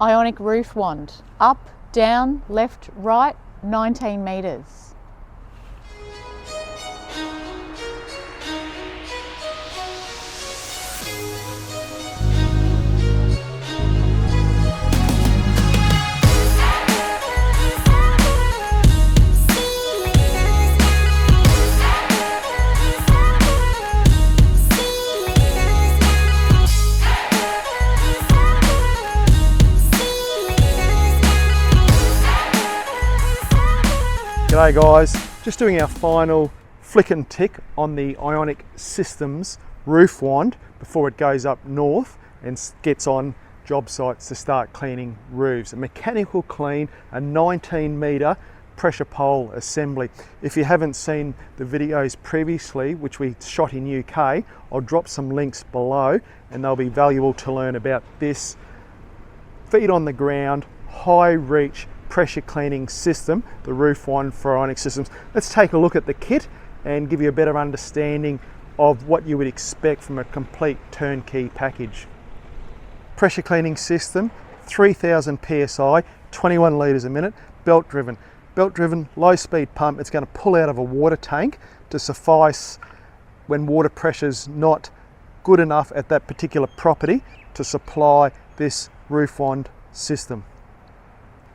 Ionic roof wand. Up, down, left, right, 19 metres. G'day guys, just doing our final flick and tick on the Ionic Systems roof wand before it goes up north and gets on job sites to start cleaning roofs. A mechanical clean, a 19 metre pressure pole assembly. If you haven't seen the videos previously, which we shot in UK, I'll drop some links below and they'll be valuable to learn about this feet on the ground, high reach pressure cleaning system, the roof wand for Ionic Systems. Let's take a look at the kit and give you a better understanding of what you would expect from a complete turnkey package. Pressure cleaning system, 3000 psi, 21 litres a minute, belt driven. Belt driven, low speed pump. It's going to pull out of a water tank to suffice when water pressure's not good enough at that particular property to supply this roof wand system.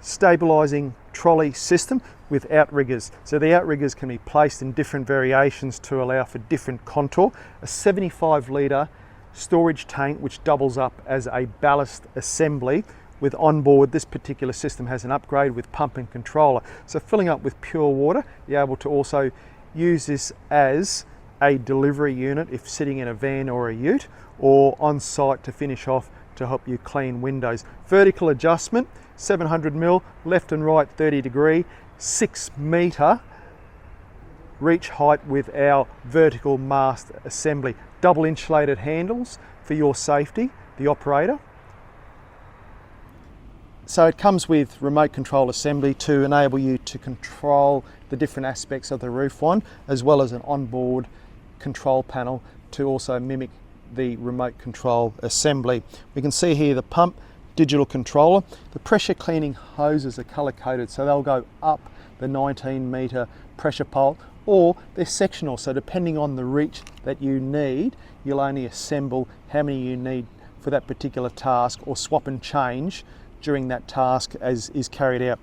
Stabilising trolley system with outriggers. So the outriggers can be placed in different variations to allow for different contour. A 75 litre storage tank which doubles up as a ballast assembly with onboard. This particular system has an upgrade with pump and controller. So filling up with pure water, you're able to also use this as a delivery unit if sitting in a van or a ute, or on site to finish off to help you clean windows. Vertical adjustment, 700mm, left and right 30 degree, 6 metre reach height with our vertical mast assembly. Double insulated handles for your safety, the operator. So it comes with remote control assembly to enable you to control the different aspects of the roof wand, as well as an onboard control panel to also mimic the remote control assembly. We can see here the pump, digital controller. The pressure cleaning hoses are colour coded, so they'll go up the 19 metre pressure pole, or they're sectional, so depending on the reach that you need, you'll only assemble how many you need for that particular task, or swap and change during that task as is carried out.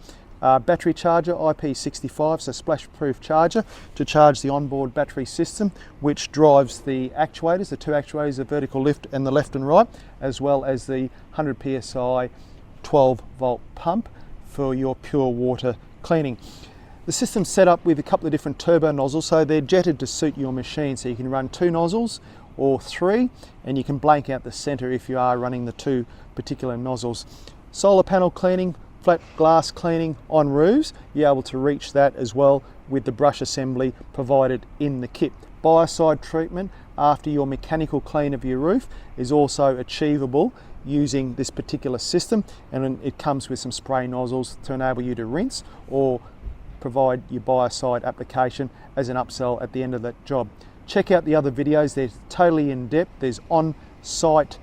Battery charger, IP65, so splash proof charger to charge the onboard battery system, which drives the actuators, the two actuators, the vertical lift and the left and right, as well as the 100 psi 12 volt pump for your pure water cleaning. The system's set up with a couple of different turbo nozzles, so they're jetted to suit your machine, so you can run 2 nozzles or 3, and you can blank out the center if you are running the 2 particular nozzles. Solar panel cleaning, flat glass cleaning on roofs, you're able to reach that as well with the brush assembly provided in the kit. Biocide treatment after your mechanical clean of your roof is also achievable using this particular system, and it comes with some spray nozzles to enable you to rinse or provide your biocide application as an upsell at the end of that job. Check out the other videos, they're totally in depth. There's on-site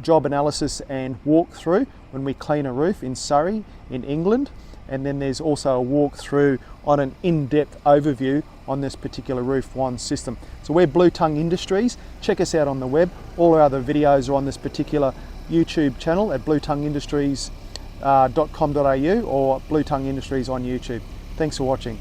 job analysis and walkthrough when we clean a roof in Surrey in England, and then there's also a walkthrough on an in-depth overview on this particular roof wand system. So we're Blue Tongue Industries. Check us out on the web. All our other videos are on this particular YouTube channel at bluetongueindustries.com.au or Blue Tongue Industries on YouTube. Thanks for watching.